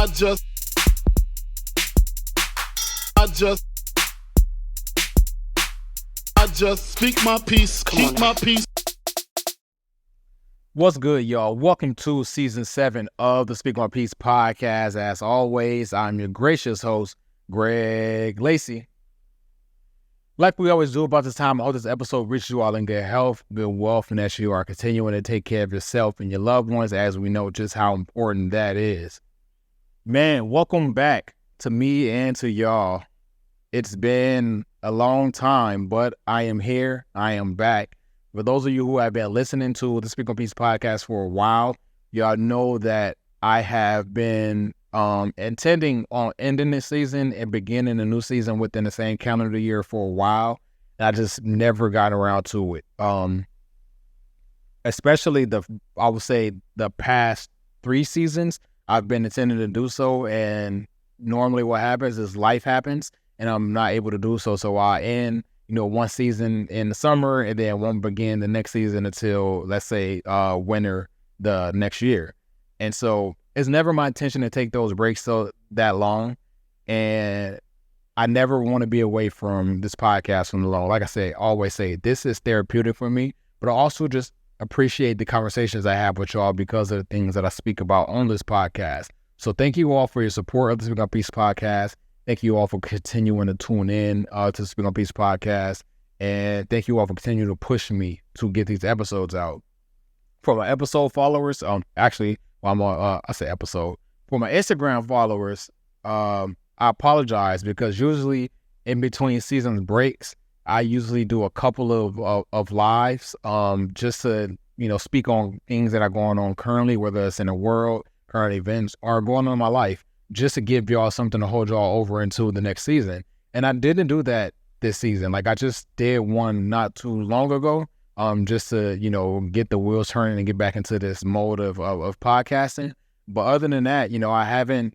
I just speak my peace, keep my peace. What's good, y'all? Welcome to Season 7 of the Speak My Peace podcast. As always, I'm your gracious host, Greg Lacey. Like we always do about this time, I hope this episode reaches you all in good health, good wealth, and that you are continuing to take care of yourself and your loved ones, as we know just how important that is. Man, welcome back to me and to y'all. It's been a long time, but I am here. I am back. For those of you who have been listening to the Speak on Peace podcast for a while, y'all know that I have been intending on ending this season and beginning a new season within the same calendar year for a while. And I just never got around to it. Especially I would say the past 3 seasons, I've been intending to do so. And normally what happens is life happens and I'm not able to do so. So I end, one season in the summer and then won't begin the next season until, let's say, winter the next year. And so it's never my intention to take those breaks that long. And I never want to be away from this podcast from the long. Like I say, always say, this is therapeutic for me, but I also just appreciate the conversations I have with y'all because of the things that I speak about on this podcast. So thank you all for your support of the Speak on Peace podcast. Thank you all for continuing to tune in to the Speak on Peace podcast. And thank you all for continuing to push me to get these episodes out. For my episode followers, for my Instagram followers, I apologize because usually in between season breaks, I usually do a couple of lives just to, speak on things that are going on currently, whether it's in the world, current events, or going on in my life, just to give y'all something to hold y'all over into the next season. And I didn't do that this season. Like I just did one not too long ago, just to, get the wheels turning and get back into this mode of podcasting. But other than that, I haven't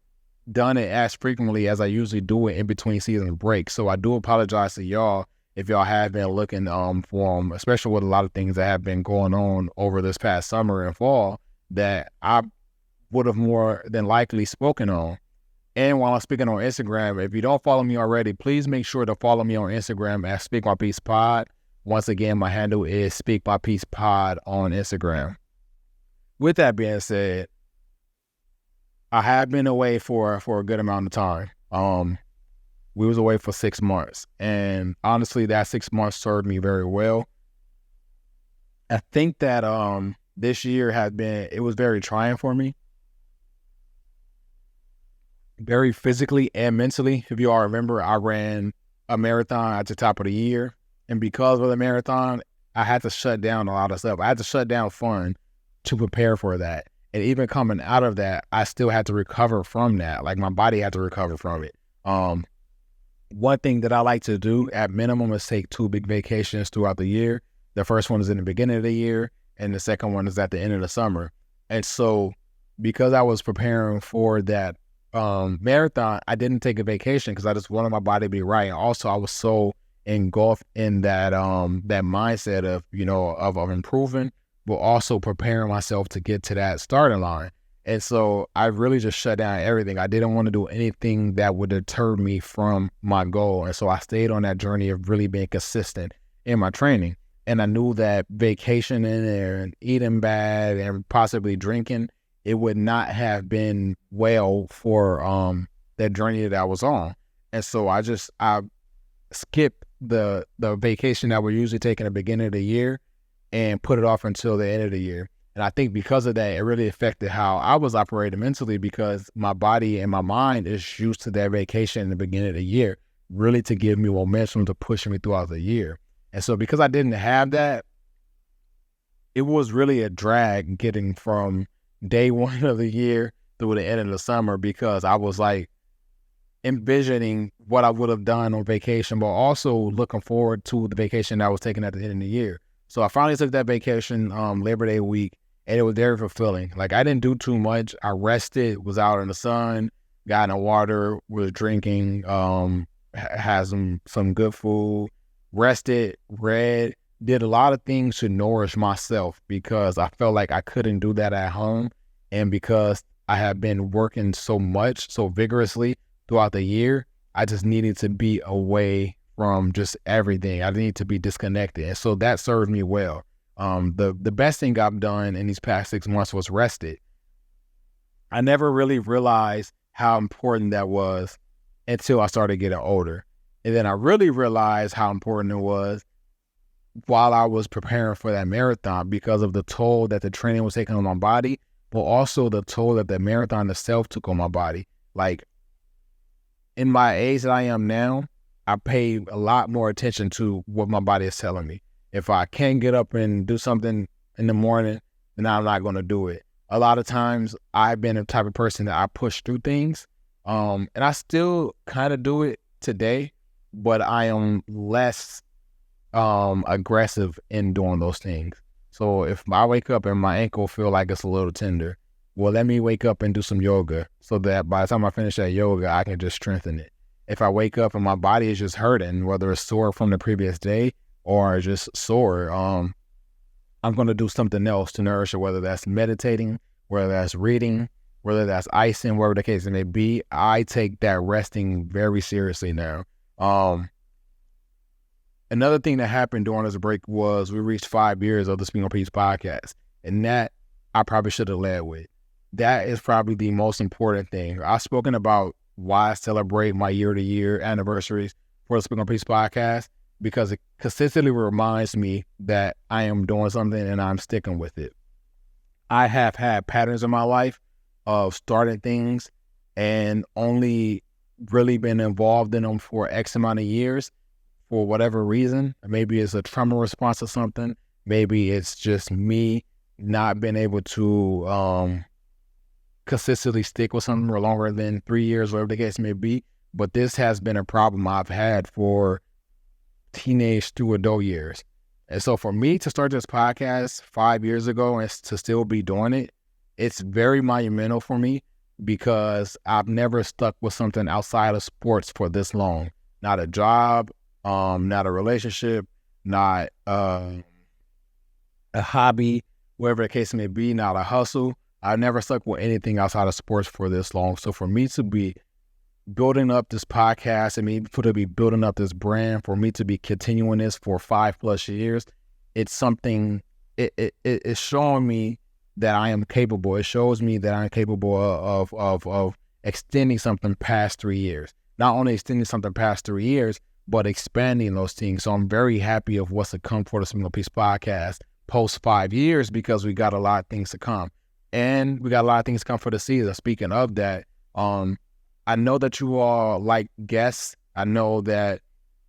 done it as frequently as I usually do it in between season breaks. So I do apologize to y'all if y'all have been looking for them, especially with a lot of things that have been going on over this past summer and fall that I would have more than likely spoken on. And while I'm speaking on Instagram, if you don't follow me already, please make sure to follow me on Instagram at Speak My Peace Pod. Once again, my handle is Speak My Peace Pod on Instagram. With that being said, I have been away for a good amount of time. We was away for 6 months, and honestly, that 6 months served me very well. I think that this year it was very trying for me, very physically and mentally. If you all remember, I ran a marathon at the top of the year, and because of the marathon, I had to shut down a lot of stuff. I had to shut down fun to prepare for that. And even coming out of that, I still had to recover from that. Like my body had to recover from it. One thing that I like to do at minimum is take 2 big vacations throughout the year. The first one is in the beginning of the year, and the second one is at the end of the summer. And so because I was preparing for that marathon, I didn't take a vacation because I just wanted my body to be right. And also I was so engulfed in that mindset of, of improving, but also preparing myself to get to that starting line. And so I really just shut down everything. I didn't want to do anything that would deter me from my goal. And so I stayed on that journey of really being consistent in my training. And I knew that vacationing and eating bad and possibly drinking, it would not have been well for that journey that I was on. And so I skipped the vacation that we're usually taking at the beginning of the year and put it off until the end of the year. And I think because of that, it really affected how I was operating mentally because my body and my mind is used to that vacation in the beginning of the year, really to give me momentum to push me throughout the year. And so because I didn't have that, it was really a drag getting from day one of the year through the end of the summer because I was like envisioning what I would have done on vacation, but also looking forward to the vacation that I was taking at the end of the year. So I finally took that vacation Labor Day week, and it was very fulfilling. Like I didn't do too much. I rested, was out in the sun, got in the water, was drinking, had some good food, rested, read, did a lot of things to nourish myself because I felt like I couldn't do that at home. And because I have been working so much, so vigorously throughout the year. I just needed to be away from just everything. I need to be disconnected. And so that served me well. The best thing I've done in these past 6 months was rested. I never really realized how important that was until I started getting older. And then I really realized how important it was while I was preparing for that marathon, because of the toll that the training was taking on my body, but also the toll that the marathon itself took on my body. Like, in my age that I am now, I pay a lot more attention to what my body is telling me. If I can't get up and do something in the morning, then I'm not going to do it. A lot of times I've been the type of person that I push through things. And I still kind of do it today, but I am less aggressive in doing those things. So if I wake up and my ankle feel like it's a little tender, well, let me wake up and do some yoga so that by the time I finish that yoga, I can just strengthen it. If I wake up and my body is just hurting, whether it's sore from the previous day or just sore, I'm going to do something else to nourish it, whether that's meditating, whether that's reading, whether that's icing, whatever the case may be. I take that resting very seriously now. Another thing that happened during this break was we reached 5 years of the Speak on Peace podcast, and that I probably should have led with. That is probably the most important thing. I've spoken about why I celebrate my year-to-year anniversaries for the Speak on Peace podcast, because it consistently reminds me that I am doing something and I'm sticking with it. I have had patterns in my life of starting things and only really been involved in them for X amount of years for whatever reason. Maybe it's a trauma response to something. Maybe it's just me not being able to consistently stick with something for longer than 3 years, whatever the case may be. But this has been a problem I've had for teenage through adult years. And so for me to start this podcast 5 years ago and to still be doing it, it's very monumental for me, because I've never stuck with something outside of sports for this long. Not a job, not a relationship, not a hobby, whatever the case may be, not a hustle. I've never stuck with anything outside of sports for this long. So for me to be building up this podcast and me to be building up this brand, for me to be continuing this for 5+ years, it's something, it's showing me that I am capable. It shows me that I'm capable of extending something past 3 years. Not only extending something past 3 years, but expanding those things. So I'm very happy of what's to come for the Speak on Peace podcast post 5 years, because we got a lot of things to come. And we got a lot of things to come for the season. Speaking of that, I know that you all like guests. I know that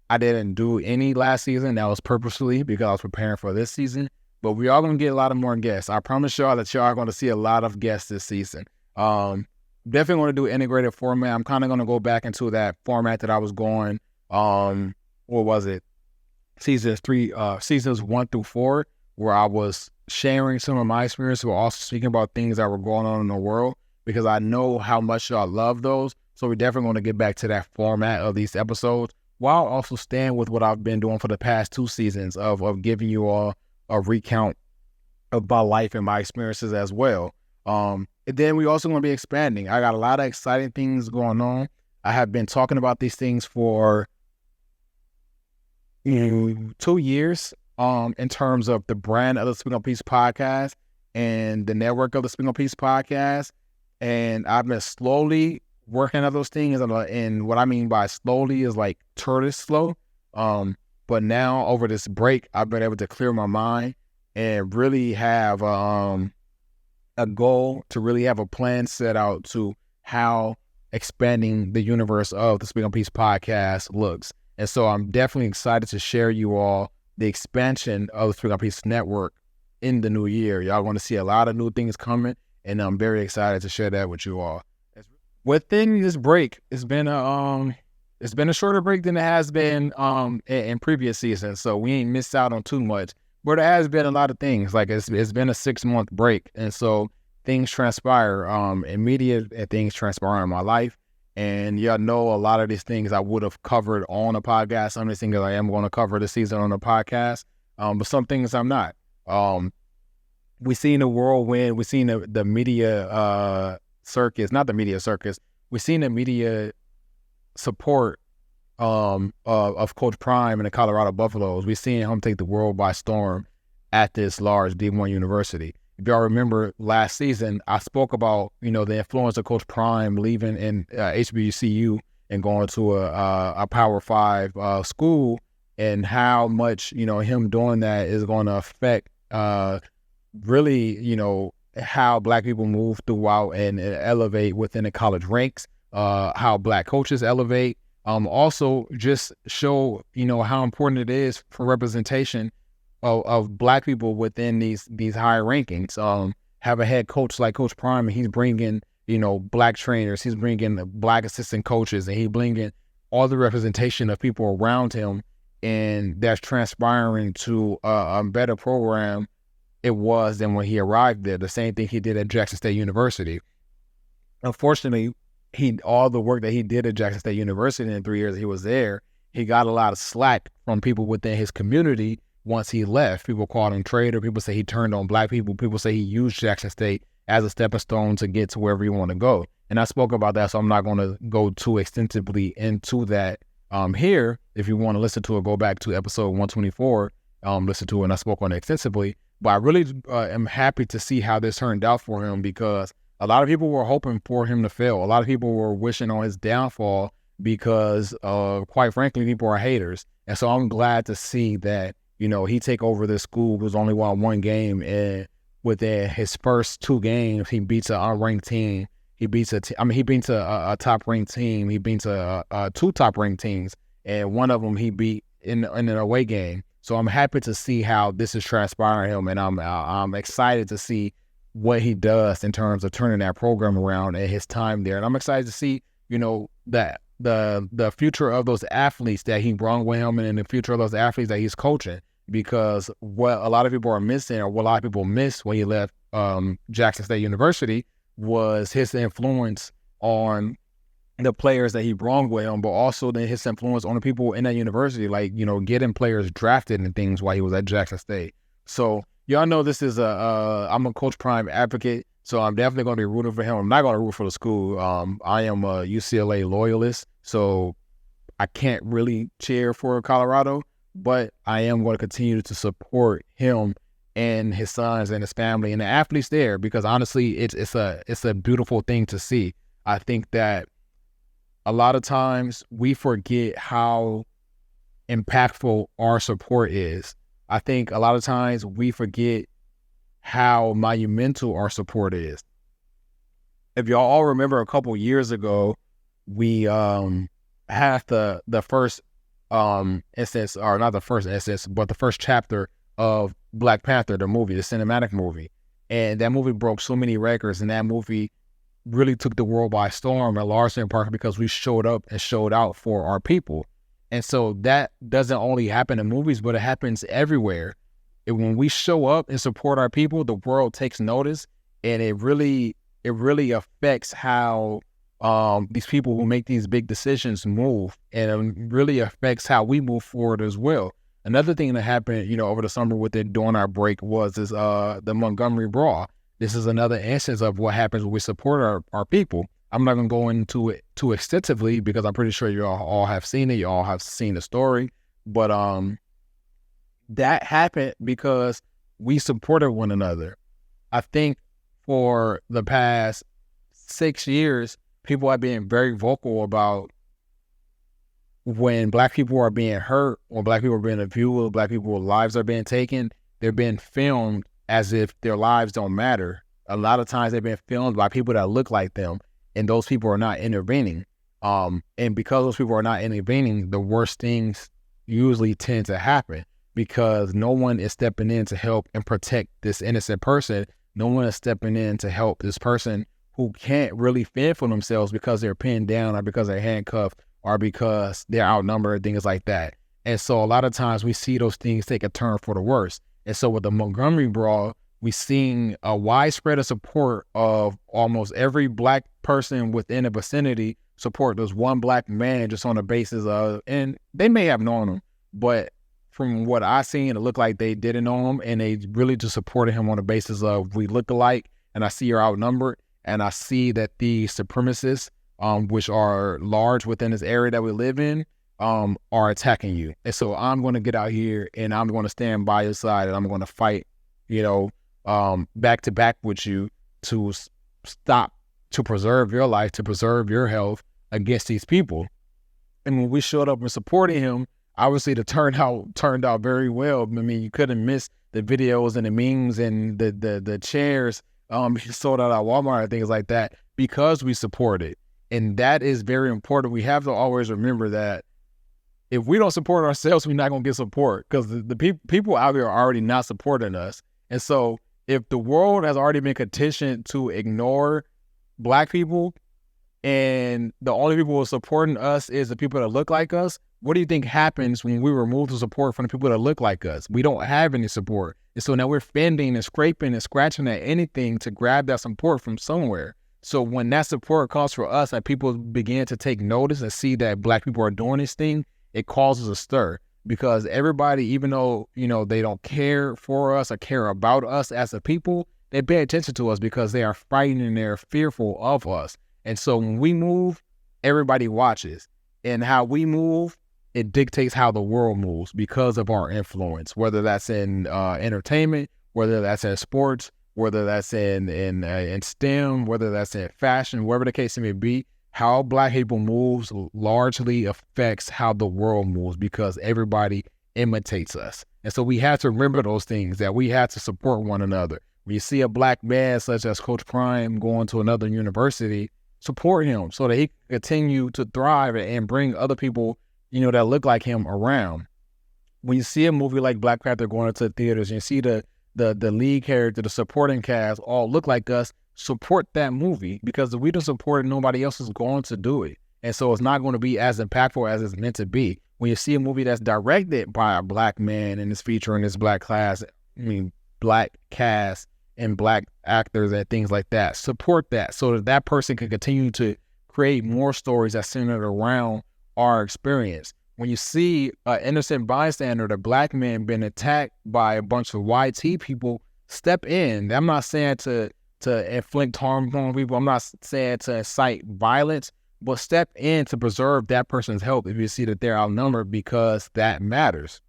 I didn't do any last season. That was purposefully because I was preparing for this season. But we are going to get a lot of more guests. I promise y'all that y'all are going to see a lot of guests this season. Definitely going to do integrated format. I'm kind of going to go back into that format that I was going, what was it? Seasons 1 through 4, where I was sharing some of my experience, but also speaking about things that were going on in the world, because I know how much y'all love those. So we're definitely going to get back to that format of these episodes, while also staying with what I've been doing for the past 2 seasons of giving you all a recount of my life and my experiences as well. And then we also going to be expanding. I got a lot of exciting things going on. I have been talking about these things for 2 years in terms of the brand of the Speak on Peace podcast and the network of the Speak on Peace podcast. And I've been slowly working on those things. And what I mean by slowly is like tortoise slow. But now over this break, I've been able to clear my mind and really have a goal, to really have a plan set out to how expanding the universe of the Speak on Peace podcast looks. And so I'm definitely excited to share you all the expansion of the Speak on Peace network in the new year. Y'all want to see a lot of new things coming, and I'm very excited to share that with you all. Within this break, it's been a shorter break than it has been in previous seasons, so we ain't missed out on too much. But there has been a lot of things. Like it's been a 6-month break, and so things transpire, immediate things transpire in my life. And y'all know a lot of these things I would have covered on a podcast. Some of these things I am going to cover this season on a podcast, but some things I'm not. We seen the whirlwind. We seen the media circus, not the media circus, we've seen the media support of Coach Prime and the Colorado Buffaloes. We've seen him take the world by storm at this large D1 university. If y'all remember last season, I spoke about, the influence of Coach Prime leaving in HBCU and going to a Power 5 school, and how much, him doing that is going to affect really, how Black people move throughout and elevate within the college ranks, how Black coaches elevate. Also just show, how important it is for representation of Black people within these higher rankings. Have a head coach like Coach Prime, and he's bringing, Black trainers, he's bringing Black assistant coaches, and he's bringing all the representation of people around him, and that's transpiring to a better program it was than when he arrived there. The same thing he did at Jackson State University. Unfortunately, all the work that he did at Jackson State University in 3 years he was there, he got a lot of slack from people within his community once he left. People called him traitor. People say he turned on Black people. People say he used Jackson State as a stepping stone to get to wherever you want to go. And I spoke about that, so I'm not going to go too extensively into that here. If you want to listen to it, go back to episode 124, listen to it, and I spoke on it extensively. But I really am happy to see how this turned out for him, because a lot of people were hoping for him to fail. A lot of people were wishing on his downfall because, quite frankly, people are haters. And so I'm glad to see that, he take over this school who's only won one game, and within his first 2 games, he beats an unranked team. He beats a top-ranked team. He beats 2 top-ranked teams, and one of them he beat in an away game. So I'm happy to see how this is transpiring him, and I'm excited to see what he does in terms of turning that program around at his time there. And I'm excited to see, that the future of those athletes that he brought with him, and the future of those athletes that he's coaching, because what a lot of people are missing, or what a lot of people missed when he left Jackson State University, was his influence on the players that he brought with him, but also then his influence on the people in that university, like, getting players drafted and things while he was at Jackson State. So y'all know this is I'm a Coach Prime advocate, so I'm definitely going to be rooting for him. I'm not going to root for the school. I am a UCLA loyalist, so I can't really cheer for Colorado, but I am going to continue to support him and his sons and his family and the athletes there, because honestly, it's a beautiful thing to see. I think that a lot of times we forget how impactful our support is. I think a lot of times we forget how monumental our support is. If y'all all remember, a couple years ago, we had the first instance, or not the first instance, but the first chapter of Black Panther, the movie, the cinematic movie. And that movie broke so many records, and that movie really took the world by storm, and largely in part because we showed up and showed out for our people. And so that doesn't only happen in movies, but it happens everywhere. And when we show up and support our people, the world takes notice, and it really affects how these people who make these big decisions move, and it really affects how we move forward as well. Another thing that happened, over the summer during our break was the Montgomery Brawl. This is another instance of what happens when we support our people. I'm not going to go into it too extensively, because I'm pretty sure you all have seen it. You all have seen the story. But that happened because we supported one another. I think for the past 6 years, people have been very vocal about when Black people are being hurt, or Black people are being abused, Black people's lives are being taken, they're being filmed as if their lives don't matter. A lot of times they've been filmed by people that look like them, and those people are not intervening. And because those people are not intervening, the worst things usually tend to happen, because no one is stepping in to help and protect this innocent person. No one is stepping in to help this person who can't really fend for themselves because they're pinned down, or because they're handcuffed, or because they're outnumbered, things like that. And so a lot of times we see those things take a turn for the worse. And so with the Montgomery Brawl, we've seen a widespread of support of almost every Black person within the vicinity support this one Black man, just on the basis of, and they may have known him, but from what I seen, it looked like they didn't know him, and they really just supported him on the basis of, we look alike, and I see you're outnumbered, and I see that the supremacists, which are large within this area that we live in, are attacking you. And so I'm going to get out here and I'm going to stand by your side and I'm going to fight, back to back with you to stop, to preserve your life, to preserve your health against these people. And when we showed up and supported him, obviously the turnout turned out very well. I mean, you couldn't miss the videos and the memes and the chairs sold out at Walmart and things like that because we supported. And that is very important. We have to always remember that if we don't support ourselves, we're not going to get support because the people out here are already not supporting us. And so if the world has already been conditioned to ignore Black people and the only people who are supporting us is the people that look like us, what do you think happens when we remove the support from the people that look like us? We don't have any support. And so now we're fending and scraping and scratching at anything to grab that support from somewhere. So when that support comes for us and people begin to take notice and see that Black people are doing this thing, it causes a stir because everybody, even though, they don't care for us or care about us as a people, they pay attention to us because they are fighting and they're fearful of us. And so when we move, everybody watches. And how we move, it dictates how the world moves because of our influence, whether that's in entertainment, whether that's in sports, whether that's in STEM, whether that's in fashion, whatever the case may be. How Black people moves largely affects how the world moves because everybody imitates us. And so we have to remember those things, that we have to support one another. When you see a Black man such as Coach Prime going to another university, support him so that he can continue to thrive and bring other people, that look like him around. When you see a movie like Black Panther going into the theaters and you see the lead character, the supporting cast all look like us, support that movie because if we don't support it, nobody else is going to do it. And so it's not going to be as impactful as it's meant to be. When you see a movie that's directed by a Black man and is featuring this Black Black cast and Black actors and things like that, support that so that person can continue to create more stories that centered around our experience. When you see an innocent bystander, the Black man being attacked by a bunch of YT people, step in. I'm not saying to inflict harm on people. I'm not saying to incite violence, but step in to preserve that person's health if you see that they're outnumbered because that matters.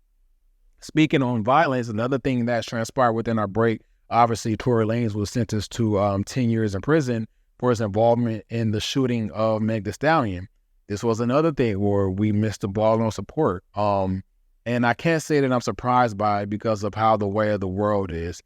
Speaking on violence, another thing that's transpired within our break, obviously Tory Lanez was sentenced to 10 years in prison for his involvement in the shooting of Meg Thee Stallion. This was another thing where we missed the ball on support. And I can't say that I'm surprised by it because of how the way of the world is.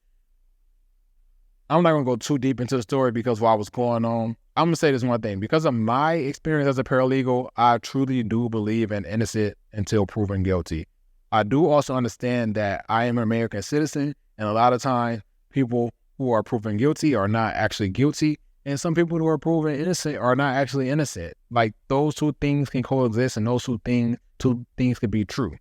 I'm not going to go too deep into the story because while I was going on, I'm going to say this one thing. Because of my experience as a paralegal, I truly do believe in innocent until proven guilty. I do also understand that I am an American citizen, and a lot of times people who are proven guilty are not actually guilty, and some people who are proven innocent are not actually innocent. Like, those two things can coexist, and those two things can be true.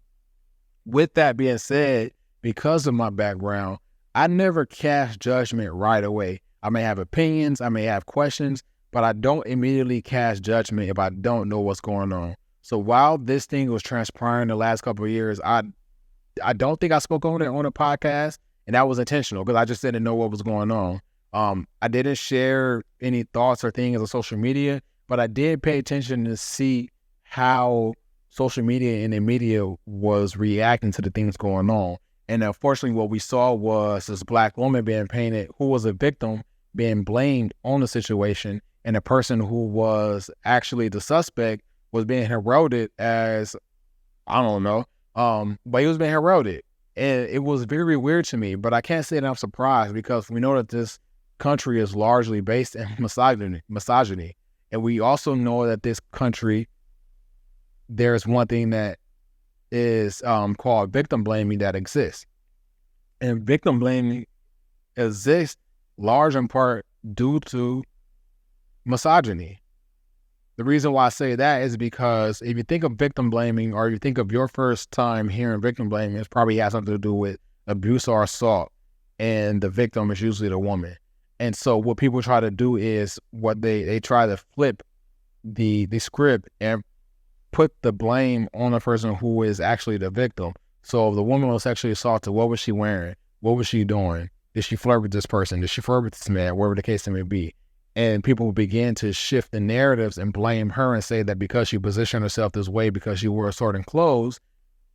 With that being said, because of my background, I never cast judgment right away. I may have opinions, I may have questions, but I don't immediately cast judgment if I don't know what's going on. So while this thing was transpiring the last couple of years, I don't think I spoke on it on a podcast, and that was intentional because I just didn't know what was going on. I didn't share any thoughts or things on social media, but I did pay attention to see how social media and the media was reacting to the things going on. And unfortunately, what we saw was this Black woman being painted, who was a victim, being blamed on the situation, and the person who was actually the suspect was being heralded as, I don't know, but he was being heralded. And it was very weird to me, but I can't say that I'm surprised because we know that this country is largely based in misogyny. And we also know that this country, there's one thing that is called victim blaming that exists. And victim blaming exists large in part due to misogyny. The reason why I say that is because if you think of victim blaming or you think of your first time hearing victim blaming, it probably has something to do with abuse or assault, and the victim is usually the woman. And so what people try to do is they try to flip the script and put the blame on the person who is actually the victim. So if the woman was sexually assaulted, what was she wearing? What was she doing? Did she flirt with this person? Did she flirt with this man? Whatever the case may be. And people begin to shift the narratives and blame her and say that because she positioned herself this way, because she wore certain clothes,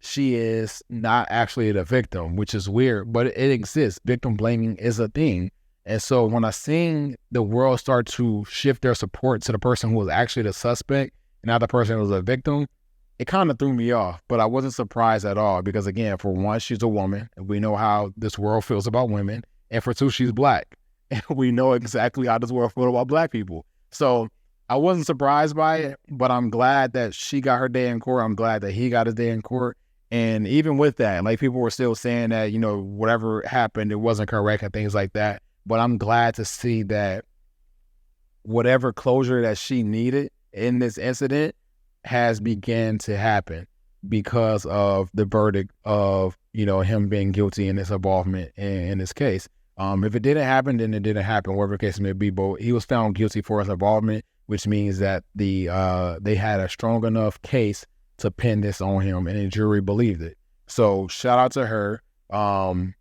she is not actually the victim, which is weird, but it exists. Victim blaming is a thing. And so when I seen the world start to shift their support to the person who was actually the suspect and not the person who was a victim, it kind of threw me off, but I wasn't surprised at all because, again, for one, she's a woman, and we know how this world feels about women. And for two, she's Black, and we know exactly how this world feels about Black people. So I wasn't surprised by it, but I'm glad that she got her day in court. I'm glad that he got his day in court. And even with that, like, people were still saying that, you know, whatever happened, it wasn't correct and things like that. But I'm glad to see that whatever closure that she needed in this incident has began to happen because of the verdict of, you know, him being guilty in his involvement in this case. If it didn't happen, then it didn't happen, whatever the case may be. But he was found guilty for his involvement, which means that they had a strong enough case to pin this on him, and the jury believed it. So shout out to her. I'm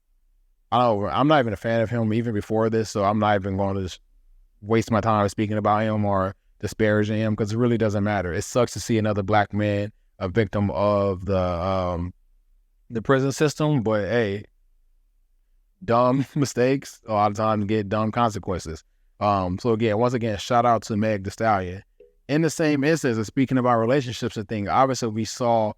not even a fan of him even before this, so I'm not even going to just waste my time speaking about him or disparaging him because it really doesn't matter. It sucks to see another Black man a victim of the prison system, but hey, dumb mistakes a lot of times get dumb consequences. So again, once again, shout out to Meg Thee Stallion. In the same instance of speaking about relationships and things, obviously we saw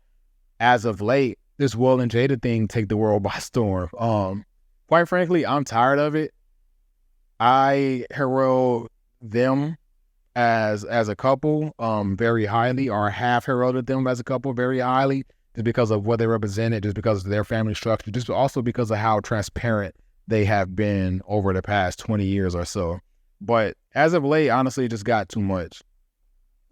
as of late this Will and Jada thing take the world by storm. Quite frankly, I'm tired of it. I herald them as a couple very highly, or have heralded them as a couple very highly, just because of what they represented, just because of their family structure, just also because of how transparent they have been over the past 20 years or so. But as of late, honestly, it just got too much.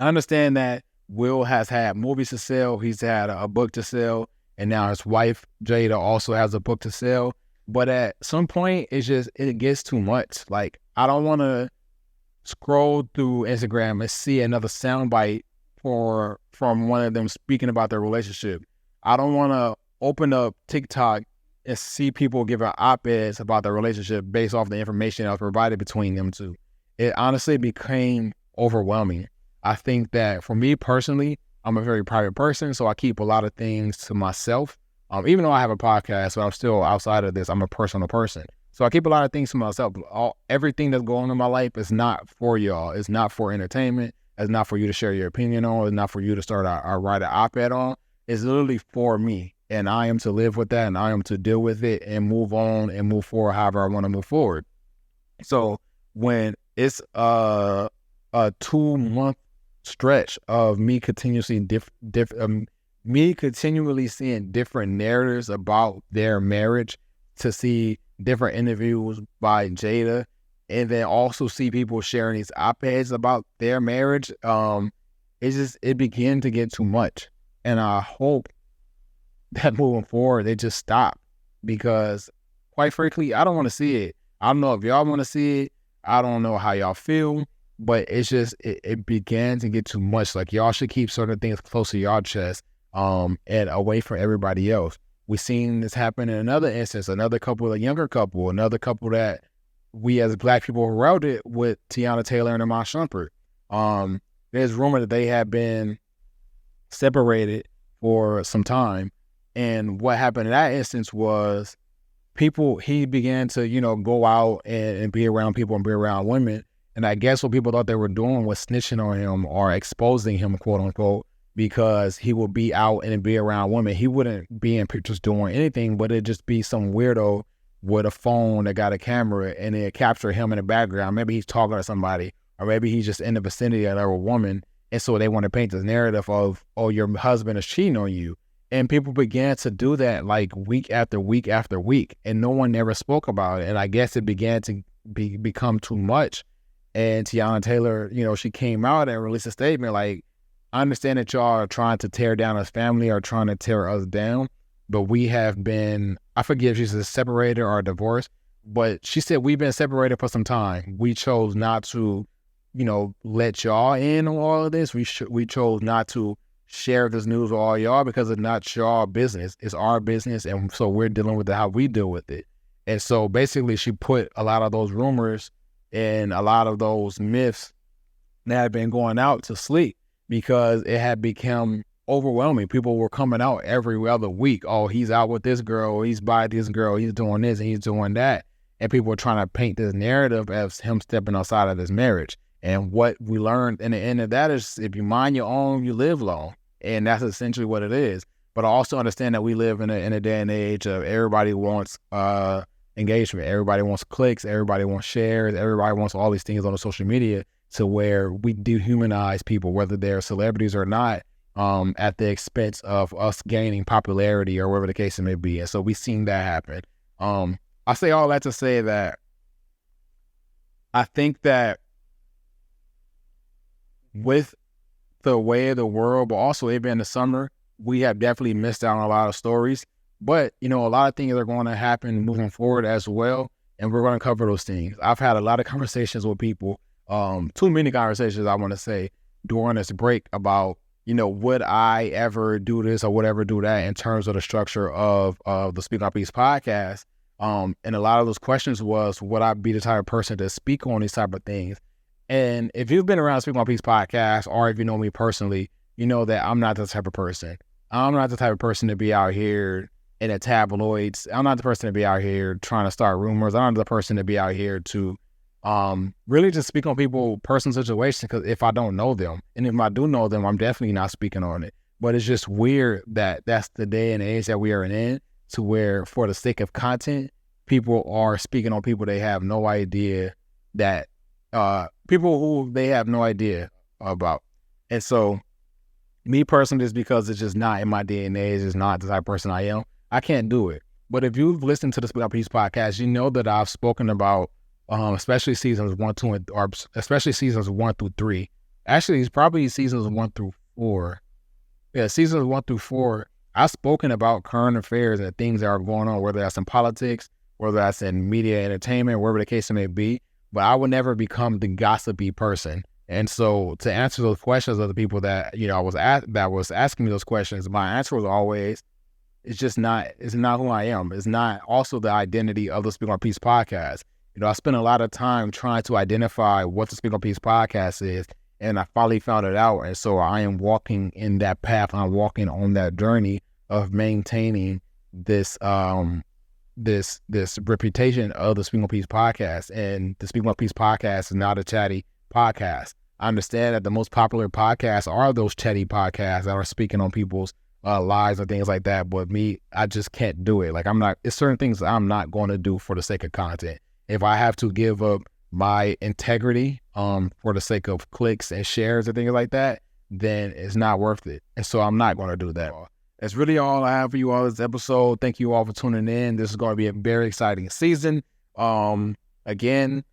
I understand that Will has had movies to sell, he's had a book to sell, and now his wife, Jada, also has a book to sell. But at some point, it gets too much. Like, I don't want to scroll through Instagram and see another soundbite from one of them speaking about their relationship. I don't want to open up TikTok and see people giving op-eds about their relationship based off the information that was provided between them two. It honestly became overwhelming. I think that for me personally, I'm a very private person, so I keep a lot of things to myself. Even though I have a podcast, but I'm still outside of this, I'm a personal person. So I keep a lot of things to myself. Everything that's going on in my life is not for y'all. It's not for entertainment. It's not for you to share your opinion on. It's not for you to start write an op-ed on. It's literally for me. And I am to live with that, and I am to deal with it and move on and move forward however I want to move forward. So when it's a 2-month stretch of me continuously seeing different narratives about their marriage, to see different interviews by Jada, and then also see people sharing these op-eds about their marriage, it began to get too much. And I hope that moving forward, they just stop, because quite frankly, I don't want to see it. I don't know if y'all want to see it. I don't know how y'all feel, but it's just, it began to get too much. Like, y'all should keep certain things close to y'all chest, and away from everybody else. We've seen this happen in another instance, another couple that we as Black people heralded with Tiana Taylor and Amon Shumpert. There's rumor that they have been separated for some time. And what happened in that instance was he began to, go out and be around people and be around women. And I guess what people thought they were doing was snitching on him or exposing him, quote unquote, because he would be out and be around women. He wouldn't be in pictures doing anything, but it'd just be some weirdo with a phone that got a camera and it capture him in the background. Maybe he's talking to somebody, or maybe he's just in the vicinity of another woman. And so they want to paint this narrative of, oh, your husband is cheating on you. And people began to do that like week after week after week, and no one ever spoke about it. And I guess it began to become too much. And Tiana Taylor, she came out and released a statement like, I understand that y'all are trying to tear down us family or trying to tear us down, but we have been, I forget if she said separated or divorced, but she said we've been separated for some time. We chose not to, let y'all in on all of this. We chose not to share this news with all y'all because it's not y'all business. It's our business, and so we're dealing with it how we deal with it. And so basically she put a lot of those rumors and a lot of those myths that had been going out to sleep because it had become overwhelming. People were coming out every other week. Oh, he's out with this girl, he's by this girl, he's doing this and he's doing that. And people were trying to paint this narrative as him stepping outside of this marriage. And what we learned in the end of that is if you mind your own, you live long. And that's essentially what it is. But I also understand that we live in a day and age of everybody wants engagement. Everybody wants clicks. Everybody wants shares. Everybody wants all these things on the social media to where we dehumanize people, whether they're celebrities or not, at the expense of us gaining popularity or whatever the case it may be. And so we've seen that happen. I say all that to say that I think that with the way of the world, but also it being the summer, we have definitely missed out on a lot of stories. But, a lot of things are going to happen moving forward as well. And we're going to cover those things. I've had a lot of conversations with people, too many conversations, I want to say, during this break about, would I ever do this or would ever do that in terms of the structure of the Speak My Piece podcast. And a lot of those questions was, would I be the type of person to speak on these type of things? And if you've been around Speak My Piece podcast, or if you know me personally, you know that I'm not the type of person. I'm not the type of person to be out here in the tabloids. I'm not the person to be out here trying to start rumors. I'm not the person to be out here to really just speak on people's personal situations, because if I don't know them, and if I do know them, I'm definitely not speaking on it. But it's just weird that that's the day and age that we are in, to where for the sake of content, people are speaking on people they have no idea that, people who they have no idea about. And so me personally, just because it's just not in my DNA, it's not the type of person I am, I can't do it. But if you've listened to the Speak Up Peace podcast, you know that I've spoken about, especially seasons 1, 2, or especially seasons 1 through 3. Actually, it's probably seasons 1 through 4. Yeah, seasons 1 through 4. I've spoken about current affairs and things that are going on, whether that's in politics, whether that's in media, entertainment, wherever the case may be. But I would never become the gossipy person. And so to answer those questions of the people that, that was asking me those questions, my answer was always, it's not who I am. It's not also the identity of the Speak On Peace podcast. I spent a lot of time trying to identify what the Speak On Peace podcast is, and I finally found it out. And so I am walking in that path. I'm walking on that journey of maintaining this this reputation of the Speak On Peace podcast. And the Speak On Peace podcast is not a chatty podcast. I understand that the most popular podcasts are those chatty podcasts that are speaking on people's lives and things like that. But me, I just can't do it. It's certain things I'm not going to do for the sake of content. If I have to give up my integrity for the sake of clicks and shares and things like that, then it's not worth it. And so I'm not going to do that. That's really all I have for you all this episode. Thank you all for tuning in. This is going to be a very exciting season. Again,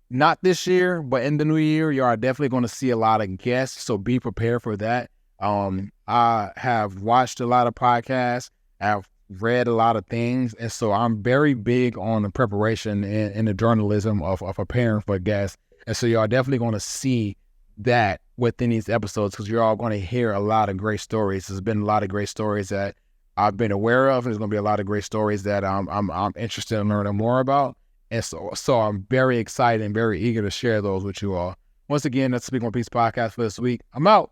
not this year, but in the new year, you are definitely going to see a lot of guests. So be prepared for that. I have watched a lot of podcasts. I've read a lot of things. And so I'm very big on the preparation and the journalism of preparing for guests. And so you are definitely going to see that within these episodes, because you're all going to hear a lot of great stories. There's been a lot of great stories that I've been aware of. There's going to be a lot of great stories that I'm interested in learning more about. And so I'm very excited and very eager to share those with you all. Once again, that's the Speak On Peace podcast for this week. I'm out.